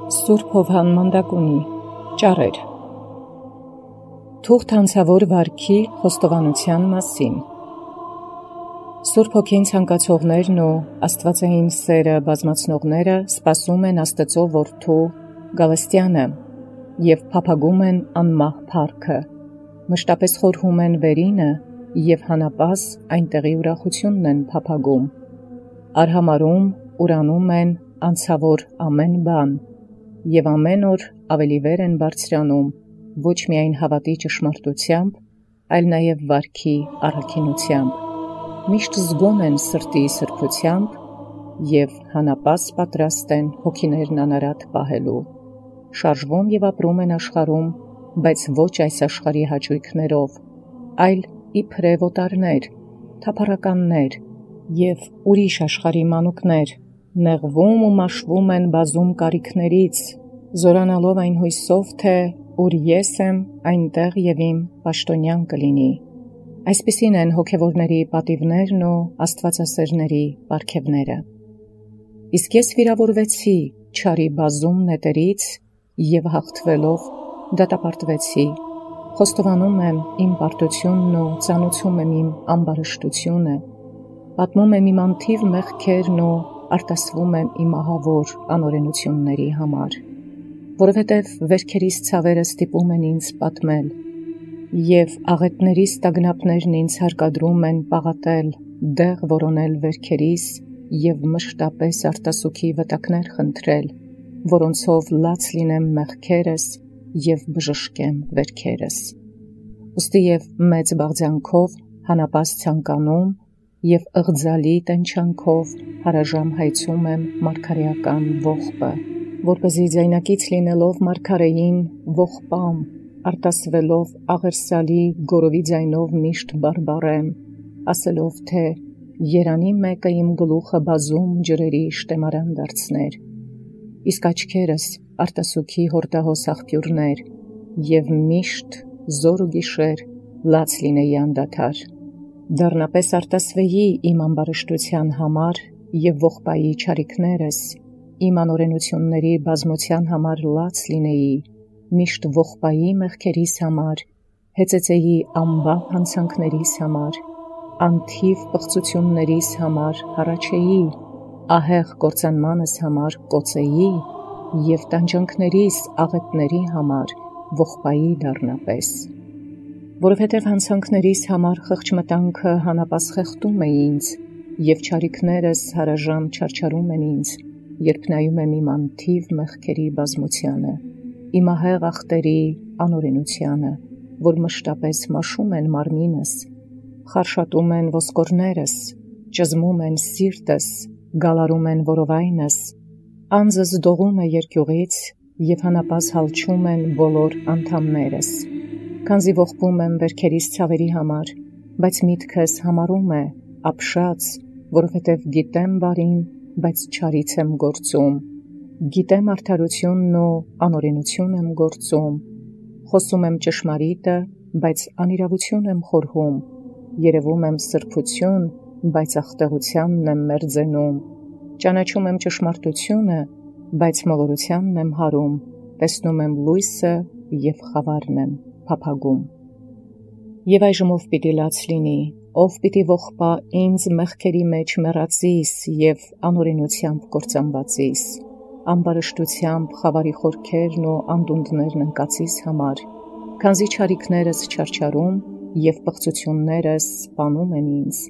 Սուրբ Հովհաննմանդակունի ճառեր Թուղթ հանցավոր վարքի խոստովանության մասին Սուրբ Հոգին ցանկացողներն ու աստվածային սերը բազմացնողները սպասում են Աստծո Որդու Գալստյանը և փափագում են անմահ փառքը, մշտապես խորհում են վերինը և հանապազ այնտեղի ուրախությունն են փափագում, արհամարում ուրանում են անցավոր ամեն բան և ամեն օր ավելի վեր են բարձրանում ոչ միայն հավատի ճշմարտությամբ, այլ նաև վարքի առաքինությամբ, միշտ զգոն են սրտի սրբությամբ և հանապազ պատրաստ են հոգիներն անարատ պահելու, շարժվում և ապրում են աշխարհում, բայց ոչ այս աշխարհի հաճույքներով, այլ իբրև օտարներ, թափառականներ և ուրիշ աշխարհի մանուկներ, նեղվում ու մաշվում են բազում կարիքներից, զորանալով այն հույսով, թե ուր ես եմ, այնտեղ և իմ պաշտոնյան կլինի։ Այսպիսին են հոգևորների պատիվներն ու աստվածասերների պարգևները։ Իսկ ես վիրավորվեցի չարի բազում նետերից և հաղթվելով դատապարտվեցի, խոստովանում եմ իմ պարտությունն ու ծանուցում եմ իմ ամբարշտությունը, պատմում եմ իմ անթիվ մեղքերն ու արտասվում եմ իմ ահավոր անօրենությունների համար, որովհետև վերքերիս ցավերը ստիպում են ինձ պատմել, և աղետներիս տագնապներն ինձ հարկադրում են պաղատել, դեղ որոնել վերքերիս և մշտապես արտասուքի վտակներ խնդրել, որոնցով լաց լինեմ մեղքերս և բժշկեմ վերքերս։ Ուստի և մեծ բաղձանքով հանապազ ցանկանում և ըղձալի տենչանքով հարաժամ հայցում եմ մարգարեական ողբը, որպեսզի ձայնակից լինելով մարգարեին ողբամ, արտասվելով աղերսալի գորովի ձայնով միշտ բարբառեմ, ասելով թե երանի մեկը իմ գլուխը բազում ջրերի շտեմարան դարձներ, իսկ աչքերս արտասուքի հորդահոս աղբյուրներ, և միշտ զոր ու գիշեր լաց լինեի անդադար, դառնապես արտասվեի իմ ամբարշտության համար և ողբայի չարիքներս, իմ անօրենությունների բազմության համար լաց լինեի, միշտ ողբայի մեղքերիս համար, հեծեծեի անբավ հանցանքներիս համար, անթիվ պղծություններիս համար հառաչեի, ահեղ կործանմանս համար կոծեի և տանջանքներիս աղետների համար ողբայի դառնապես, որովհետև հանցանքներիս համար խղճմտանքը հանապազ խեղդում է ինձ և չարիքներս հարաժամ չարչարում են ինձ, երբ նայում եմ իմ անթիվ մեղքերի բազմությանը, իմ ահեղ ախտերի անօրենությանը, որ մշտապես մաշում են մարմինս, խարշատում են ոսկորներս, ճզմում են սիրտս, գալարում են որովայնս, անձս դողում է երկյուղից և հանապազ հալչում են բոլոր անդամներս, քանզի ողբում եմ վերքերիս ցավերի համար, բայց միտքս համարում է, ապշած, որովհետև գիտեմ բարին, բայց չարից եմ գործում, գիտեմ արդարությունն ու անօրենություն եմ գործում, խոսում եմ ճշմարիտը, բայց անիրավություն եմ խորհում, երևում եմ սրբություն, բայց ախտեղությանն եմ մերձենում, ճանաչում եմ ճշմարտությունը, բայց մոլորությանն եմ հարում, տեսնում եմ լույսը և խավարն եմ փափագում։ Եվ այժմ ով պիտի լաց լինի, ով պիտի ողբա ինձ մեղքերի մեջ մեռածիս և անօրենությամբ կործանվածիս, ամբարշտությամբ խավարի խորքերն ու անդունդներն ընկածիս համար, քանզի չարիքներս չարչարում և պղծություններս սպանում են ինձ,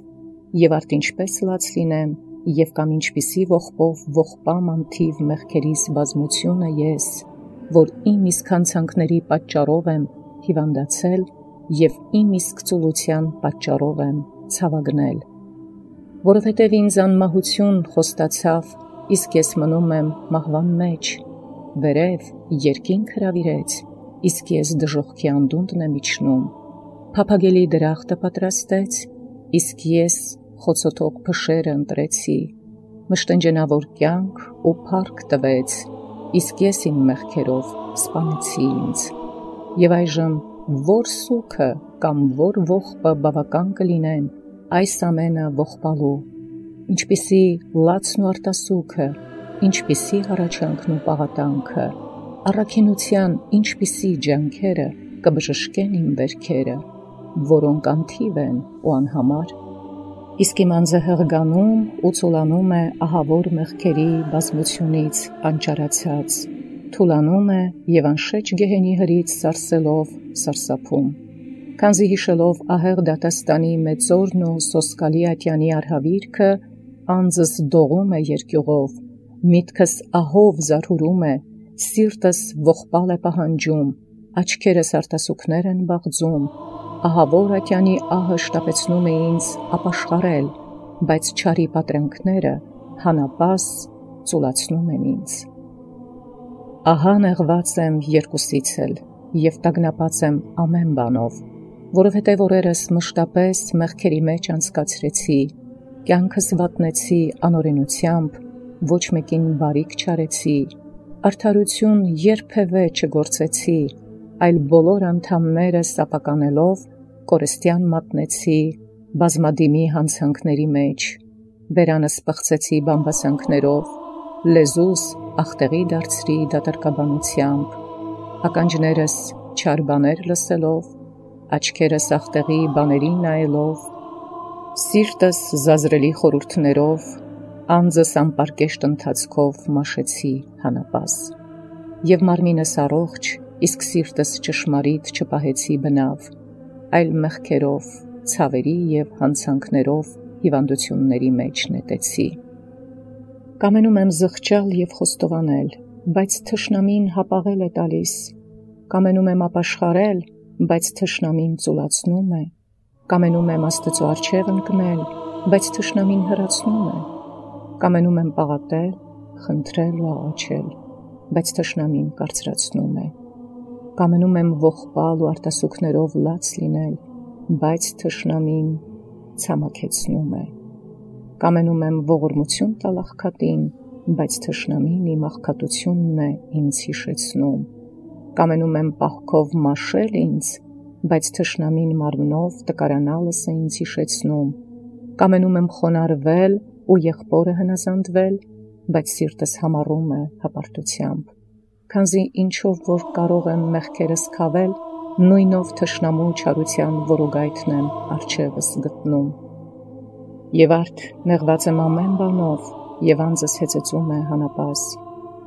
և արդ ինչպես լաց լինեմ, և կամ ինչպիսի ողբով ողբամ անթիվ մեղքերիս բազմությունը ես, որ իմ իսկ հանցանքների պատճառով եմ հիվանդացել և իմ իսկ ծուլության պատճառով եմ ցավագնել, որովհետև ինձ անմահություն խոստացավ, իսկ ես մնում եմ մահվան մեջ, վերև երկինք հրավիրեց, իսկ ես դժոխքի անդունդն եմ իջնում, փափագելի դրախտը պատրաստեց, իսկ ես խոցոտող փշերը ընտրեցի, մշտնջենավոր կյանք ու փառք տվեց, իսկ ես իմ մեղքերով սպանեցի ինձ, և այժմ որ սուգը կամ որ ողբը բավական կլինեն այս ամենը ողբալու, ինչպիսի լացն ու արտասուքը, ինչպիսի հառաչանքն ու պաղատանքը, առաքինության ինչպիսի ջանքերը կբժշկեն իմ վերքերը, որոնք անթիվ են ու անհամար։ Իսկ իմ անձը հղգանում ու ցոլանում է ահավոր մեղքերի բազմությունից անճարացած, թուլանում է և անշեջ գեհենի հրից սարսելով սարսափում, քանզի հիշելով ահեղ դատաստանի մեծորն ու սոսկալի ատյանի արհավիրքը, անձս դողում է երկյուղով, միտքս ահով զարհուրում է, սիրտս ողբալ է պահանջում, աչքերս արտասուքներ են բաղձում, ահավոր ատյանի ահը շտապեցնում է ինձ ապաշխարել, բայց չարի պատրանքները հանապաս ծուլացնում են ինձ։ Ահա նեղված եմ երկուսից էլ և տագնապած եմ ամեն բանով, որովհետև օրերս մշտապես մեղքերի մեջ անցկացրեցի, կյանքս վատնեցի անօրենությամբ, ոչ մեկին բարիք չարեցի, արդարություն երբևէ չգործեցի, այլ բոլոր անդամներս ապականելով կորստյան մատնեցի բազմադիմի հանցանքների մեջ, բերանս պղծեցի բամբասանքներով, լեզուս ախտեղի դարձրի դատարկաբանությամբ, ականջներս չար բաներ լսելով, աչքերս ախտեղի բաներին նայելով, սիրտս զազրելի խորհուրդներով, անձս անպարկեշտ ընթացքով մաշեցի հանապաս, և մարմինս առողջ, իսկ սիրտս ճշմարիտ չպահեցի բնավ, այլ մեղքերով, ցավերի և հանցանքներով հիվանդությունների մեջ նետեցի։ Կամենում եմ զղջալ և խոստովանել, բայց թշնամին հապաղել է տալիս, կամենում եմ ապաշխարել, բայց թշնամին ծուլացնում է, կամենում եմ Աստծո առջև ընկնել, բայց թշնամին հեռացնում է, կամենում եմ պաղատել, խնդրել ու աղաչել, բայց թշնամին կարծրացնում է, կամենում եմ ողբալ ու արտասուքներով լաց լինել, բայց թշնամին ցամաքեցնում է, կամենում եմ ողորմություն տալ աղքատին, բայց թշնամին իմ աղքատությունն է ինձ հիշեցնում, կամենում եմ պահքով մաշել ինձ, բայց թշնամին մարմնով տկարանալս է ինձ հիշեցնում, կամենում եմ խոնարհվել ու եղբորը հնազանդվել, բայց սիրտս համառում է հպարտությամբ, քանզի ինչով որ կարող եմ մեղքերս քավել, նույնով թշնամու չարության որոգայթն եմ առջևս գտնում։ Եվ արդ նեղված եմ ամեն բանով, և անձս հեծեծում է հանապաս,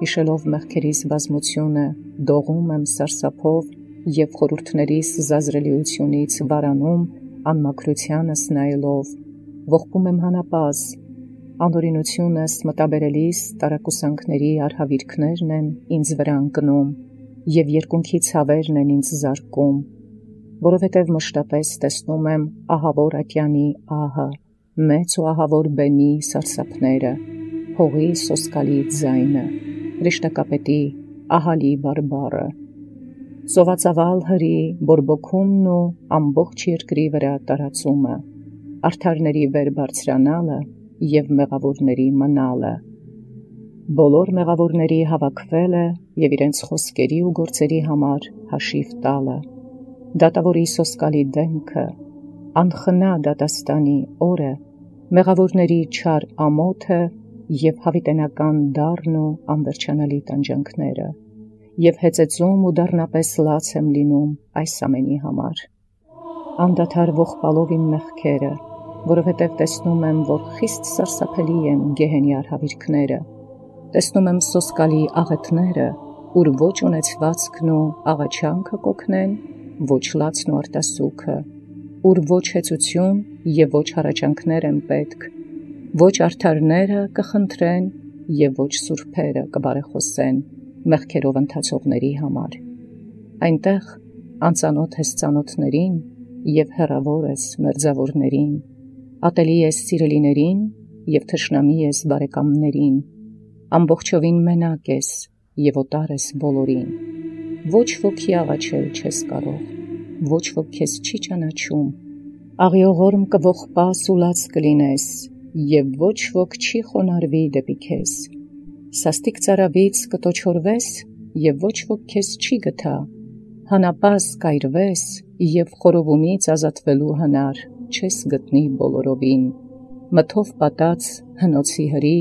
հիշելով մեղքերիս բազմությունը, դողում եմ սարսափով և խորհուրդներիս զազրելիությունից վարանում անմաքրությանս նայելով, ողբում եմ հանապաս, անօրենությունս մտաբերելիս տարակուսանքների արհավիրքներն են ինձ վրա ընկնում, և երկունքի ցավերն են ինձ զարկում, որովհետև մշտապես տեսնում եմ ահավոր ատյանի ահը, մեծ ու ահավոր բենի սարսափները, հողի սոսկալի ձայնը, հրեշտակապետի ահալի բարբառը, ծովածավալ հրի բորբոքումն ու ամբողջ երկրի վրա տարածումը, արդարների վեր բարձրանալը և մեղավորների մնալը, բոլոր մեղավորների հավաքվելը և իրենց խոսքերի ու գործերի համար հաշիվ տալը, դատավորի սոսկալի դեմքը, անխնա դատաստանի օրը, մեղավորների չար ամոթը և հավիտենական դառն ու անվերջանալի տանջանքները, և հեծեծում ու դառնապես լաց եմ լինում այս ամենի համար, անդադար ողբալով իմ մեղքերը, որովհետև տեսնում եմ, որ խիստ սարսափելի են գեհենի արհավիրքները, տեսնում եմ սոսկալի աղետները, ուր ոչ ունեցվածքն ու աղաչանքը կօգնեն, ոչ լացն ու արտասուքը, ուր ոչ հեծություն և ոչ հառաչանքներ են պետք, ոչ արդարները կխնդրեն և ոչ սուրբերը կբարեխոսեն մեղքերով ընթացողների համար, այնտեղ անծանոթ ես ծանոթներին և հեռավոր ես մերձավորներին, ատելի ես սիրելիներին և թշնամի ես բարեկամներին, ամբողջովին մենակ ես և օտար ես բոլորին, ոչ ոքի աղաչել չես կարող, ոչ ոք քեզ չի ճանաչում, աղիողորմ կողբաս ու լաց կլինես, և ոչ ոք չի խոնարհվի դեպի քեզ, սաստիկ ծարավից կտոչորվես, և ոչ ոք քեզ չի գթա, հանապաս կայրվես, և խորովումից ազատվելու հնար չես գտնի բոլորովին, մթով պատած հնոցի հրի,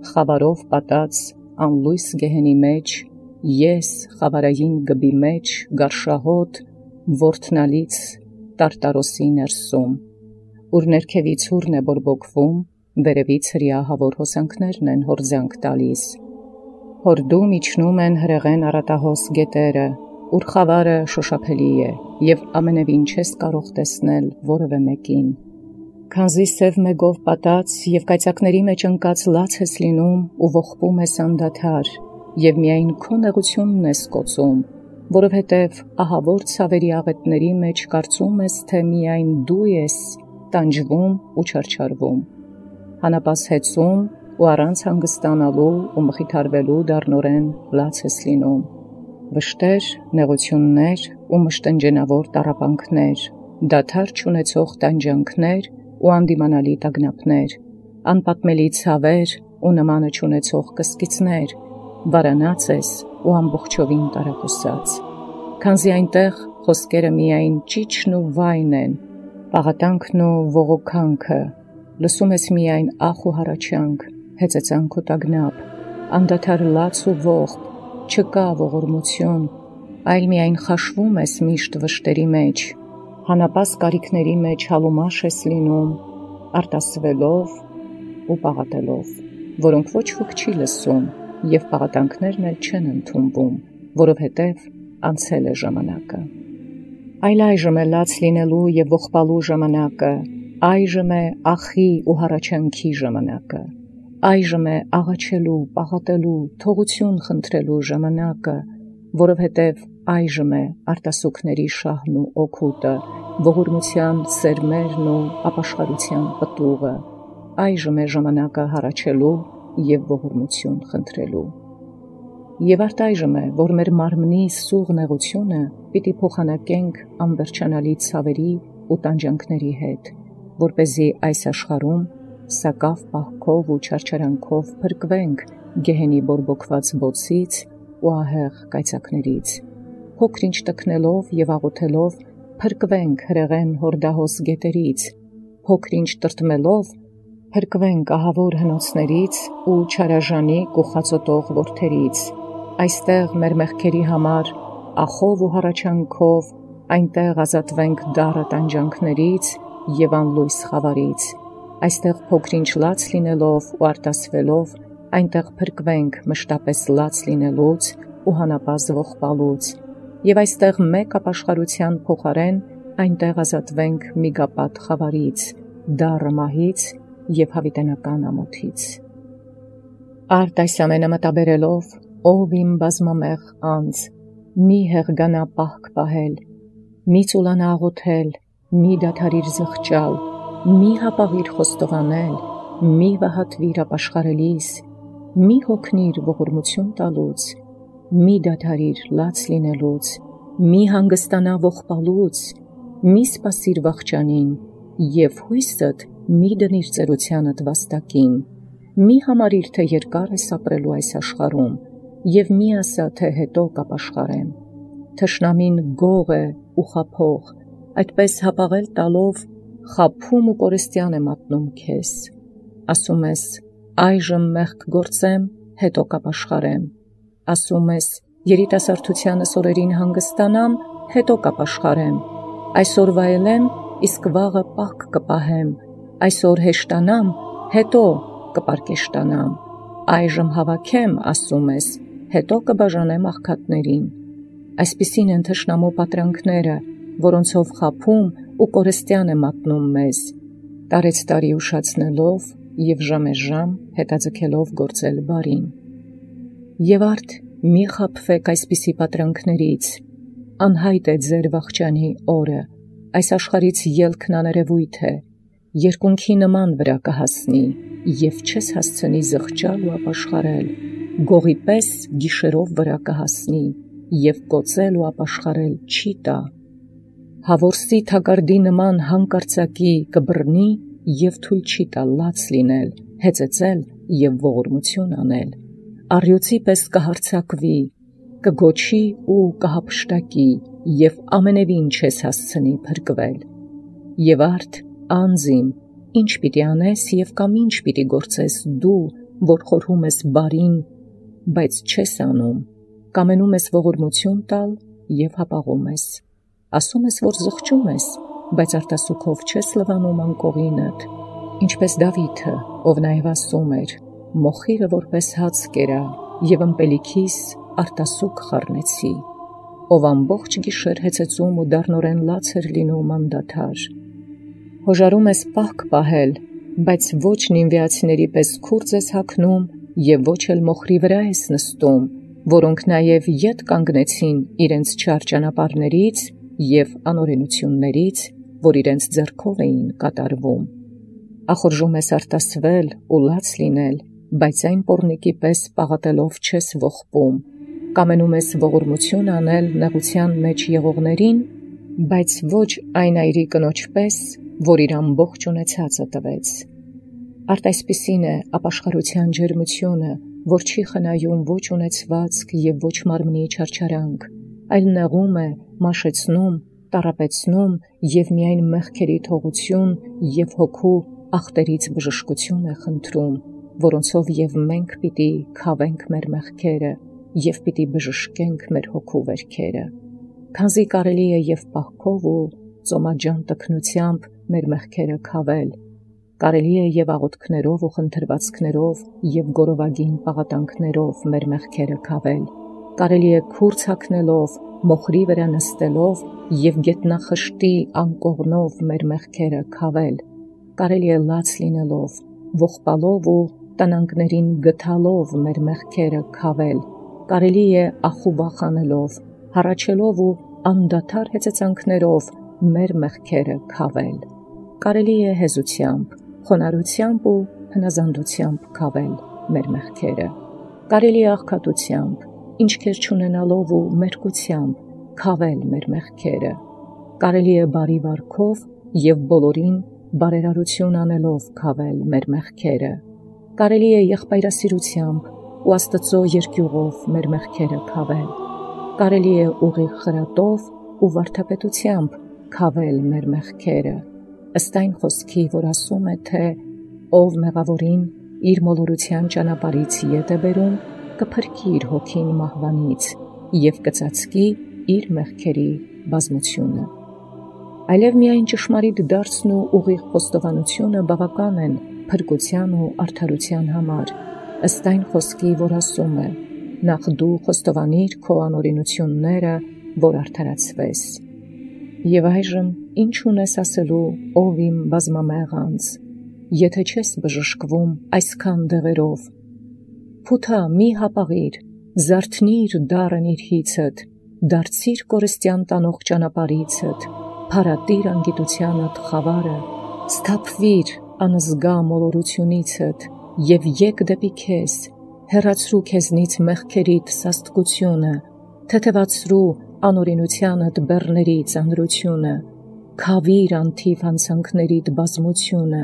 խավարով պատած անլույս գեհենի մեջ, ես խավարային գբի մեջ գարշահոտ, որդնալից տարտարոսի ներսում, ուր ներքևից հուրն է բորբոքվում, վերևից հրիահավոր հոսանքներն են հորձանք տալիս, հորդում իջնում են հրեղեն առատահոս գետերը, ուր խավարը շոշափելի է, և ամենևին չես կարող տեսնել որևէ մեկին, քանզի սև մեգով պատած և կայծակների մեջ ընկած լաց ես լինում ու ողբում ես անդադար, և միայն քո նեղությունն ես կոծում, որովհետև ահավոր ցավերի աղետների մեջ կարծում ես, թե միայն դու ես տանջվում ու չարչարվում, հանապաս հեծում ու առանց հանգստանալու ու մխիթարվելու դառնորեն լաց ես լինում, վշտեր, նեղություններ ու մշտնջենավոր տառապանքներ, դադար չունեցող տանջանքներ ու անդիմանալի տագնապներ, անպատմելի ցավեր ու նմանը չունեցող կսկիծներ, վարանած ես ու ամբողջովին տարակուսած, քանզի այնտեղ խոսքերը միայն ճիչն ու վայն են, պաղատանքն ու ողոքանքը, լսում ես միայն ախ ու հառաչանք, հեծեծանք ու տագնապ, անդադար լաց ու ողբ, չկա ողորմություն, այլ միայն խաշվում ես միշտ վշտերի մեջ, հանապաս կարիքների մեջ հալումաշ ես լինում, արտասվելով ու պաղատելով, որոնք ոչ ոք չի լսում, և պաղատանքներն էլ չեն ընդունվում, որովհետև անցել է ժամանակը։ Այլ այժմ է լաց լինելու և ողբալու ժամանակը, այժմ է ախի ու հառաչանքի ժամանակը, այժմ է աղաչելու, պաղատելու, թողություն խնդրելու ժամանակը, որովհետև այժմ է արտասուքների շահն ու օգուտը, ողորմության սերմերն ու ապաշխարության պտուղը, այժմ է ժամանակը հառաչելու և ողորմություն խնդրելու։ Եվ արդ այժմ է, որ մեր մարմնի սուղ նեղությունը պիտի փոխանակենք անվերջանալի ցավերի ու տանջանքների հետ, որպեսզի այս աշխարհում սակավ պահքով ու չարչարանքով փրկվենք գեհենի բորբոքված բոցից ու ահեղ կայծակներից, փոքր-ինչ տքնելով և աղոթելով փրկվենք հրեղեն հորդահոս գետերից, փոքր-ինչ տրտմելով փրկվենք ահավոր հնոցներից ու չարաժանիկ ու խածոտող որդերից, այստեղ մեր մեղքերի համար ախով ու հառաչանքով, այնտեղ ազատվենք դառը տանջանքներից և անլույս խավարից, այստեղ փոքր-ինչ լաց լինելով ու արտասվելով, այնտեղ փրկվենք մշտապես լաց լինելուց ու հանապազը ողբալուց, և այստեղ մեկ ապաշխարության փոխարեն այնտեղ ազատվենք միգապատ խավարից, դառը մահից և հավիտենական ամոթից։ Արդ այս ամենը մտաբերելով, ով իմ բազմամեղ անձ, մի հեղգանա պահք պահել, մի ծուլանա աղոթել, մի դադարիր զղջալ, մի հապաղիր խոստովանել, մի վհատվիր ապաշխարելիս, մի հոգնիր ողորմություն տալուց, մի դադարիր լաց լինելուց, մի հանգստանա ողբալուց, մի սպասիր վախճանին, և հույսդ մի դնիր ծերությանդ վաստակին, մի համարիր, թե երկար ես ապրելու այս աշխարհում, և մի ասա, թե հետո կապաշխարեմ, թշնամին գող է ու խաբող, այդպես հապաղել տալով խաբում ու կորստյան է մատնում քեզ, ասում ես, այժմ մեղք գործեմ, հետո կապաշխարեմ, ասում ես, երիտասարդությանս օրերին հանգստանամ, հետո կապաշխարեմ, այսօր վայելեմ, իսկ վաղը պահք կպահեմ, այսօր հեշտանամ, հետո կպարկեշտանամ, այժմ հավաքեմ, ասում ես, հետո կբաժանեմ աղքատներին, այսպիսին են թշնամու պատրանքները, որոնցով խաբում ու կորստյան է մատնում մեզ, տարեցտարի ուշացնելով և ժամեժամ հետաձգելով գործել բարին։ Եվ արդ մի խաբվեք այսպիսի պատրանքներից, անհայտ է ձեր վախճանի օրը, այս աշխարհից ելքն աներևույթ է, երկունքի նման վրա կհասնի, և չես հասցնի զղջալ ու ապաշխարել, գողի պես գիշերով վրա կհասնի, և կոծել ու ապաշխարել չի տա, հավորսի թագարդի նման հանկարծակի կբռնի և թույլ չի տա լաց լինել, հեծեծել և ողորմություն անել, առյուծի պես կհարձակվի, կգոչի ու կհափշտակի, և ամենևին չես հասցնի փրկվել։ Եվ արդ անձիմ, ինչ պիտի անես և կամ ինչ պիտի գործես դու, որ խորհում ես բարին, բայց չես անում, կամենում ես ողորմություն տալ և հապաղում ես, ասում ես, որ զղջում ես, բայց արտասուքով չես լվանում անկողինդ, ինչպես Դավիթը, ով նաև ասում էր, մոխիրը որպես հաց կերա, և ըմպելիքիս արտասուք խառնեցի, ով ամբողջ գիշեր հեծեծում ու դառնորեն լաց էր լինում անդադար։ Հոժարում ես պահք պահել, բայց ոչ նինվեացիների պես քուրձ ես հագնում և ոչ էլ մոխրի վրա ես նստում, որոնք նաև ետ կանգնեցին իրենց չար ճանապարհներից և անօրենություններից, որ իրենց ձեռքով էին կատարվում։ Ախորժում ես արտասվել ու լաց լինել, բայց այն պոռնիկի պես պաղատելով չես ողբում, կամենում ես ողորմություն անել նեղության մեջ եղողներին, բայց ոչ այն այրի կնոջ պես, որ իր ամբողջ ունեցածը տվեց։ Արդ այսպիսին է ապաշխարության ջերմությունը, որ չի խնայում ոչ ունեցվածք և ոչ մարմնի չարչարանք, այլ նեղում է, մաշեցնում, տառապեցնում և միայն մեղքերի թողություն և հոգու ախտերից բժշկություն է խնդրում, որոնցով և մենք պիտի քավենք մեր մեղքերը և պիտի բժշկենք մեր հոգու վերքերը, քանզի կարելի է և պահքով ու ծոմաջան տքնությամբ մեր մեղքերը քավել, կարելի է և աղոթքներով ու խնդրվածքներով և գորովագին պաղատանքներով մեր մեղքերը քավել, կարելի է քուրձ հագնելով, մոխրի վրա նստելով և գետնախշտի անկողնով մեր մեղքերը քավել, կարելի է լաց լինելով, ողբալով ու տնանկներին գթալով մեր մեղքերը քավել, կարելի է ախուբախ անելով, հառաչելով ու անդադար հեծեծանքներով մեր մեղքերը քավել, կարելի է հեզությամբ, խոնարհությամբ ու հնազանդությամբ քավել մեր մեղքերը, կարելի է աղքատությամբ, ինչքեր չունենալով ու մերկությամբ քավել մեր մեղքերը, կարելի է բարի վարքով և բոլորին բարերարություն անելով քավել մեր մեղքերը, կարելի է եղբայրասիրությամբ ու Աստծո երկյուղով մեր մեղքերը քավել, կարելի է ուղիղ խրատով ու վարդապետությամբ քավել մեր մեղքերը, ըստ այն խոսքի, որ ասում է, թե ով մեղավորին իր մոլորության ճանապարհից ետ է բերում, կփրկի իր հոգին մահվանից և կծածկի իր մեղքերի բազմությունը։ Այլև միայն ճշմարիտ դարձն ու ուղիղ խոստովանությունը բավական են փրկության ու արդարության համար, ըստ այն խոսքի, որ ասում է. նախ դու խոստովանիր քո անօրենությունները, որ արդարացվես։ Եվ այժմ ինչ ունես ասելու, ով իմ բազմամեղ անձ, եթե չես բժշկվում այսքան դեղերով։ Փութա մի հապաղիր, զարթնիր դառն իր հիցդ, դարձիր կորստյան տանող ճանապարհիցդ, փարատիր անգիտությանդ խավարը, սթափվիր անզգա մոլորությունիցդ և եկ դեպի քեզ, հեռացրու քեզնից մեղքերիդ սաստկությունը, թեթևացրու անօրենությանդ բեռների ծանրությունը, քավիր անթիվ հանցանքներիդ բազմությունը,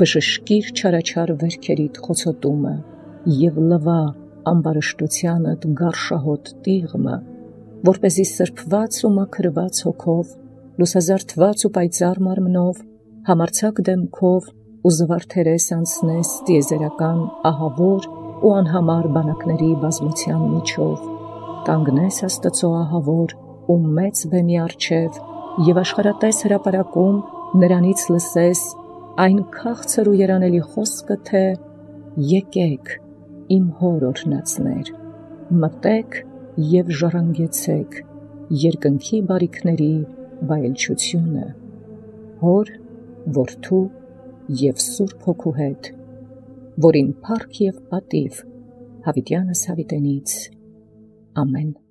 բժշկիր չարաչար վերքերիդ խոցոտումը և լվա ամբարշտությանդ գարշահոտ տիղմը, որպեսզի սրբված ու մաքրված հոգով, լուսազարդված ու պայծառ մարմնով, համարձակ դեմքով ու զվարթերես անցնես տիեզերական ահավոր ու անհամար բանակների բազմության միջով, կանգնես Աստծո ահավոր ու մեծ բեմի առջև և աշխարհատես հրապարակում նրանից լսես այն քաղցր ու երանելի խոսքը, թե եկեք իմ հոր օրհնածներ, մտեք և ժառանգեցեք երկնքի բարիքների վայելչությունը, Հոր, Որդու և Սուրբ Հոգու հետ, որին փառք և պատիվ հավիտյանս հավիտենից։ Ամեն։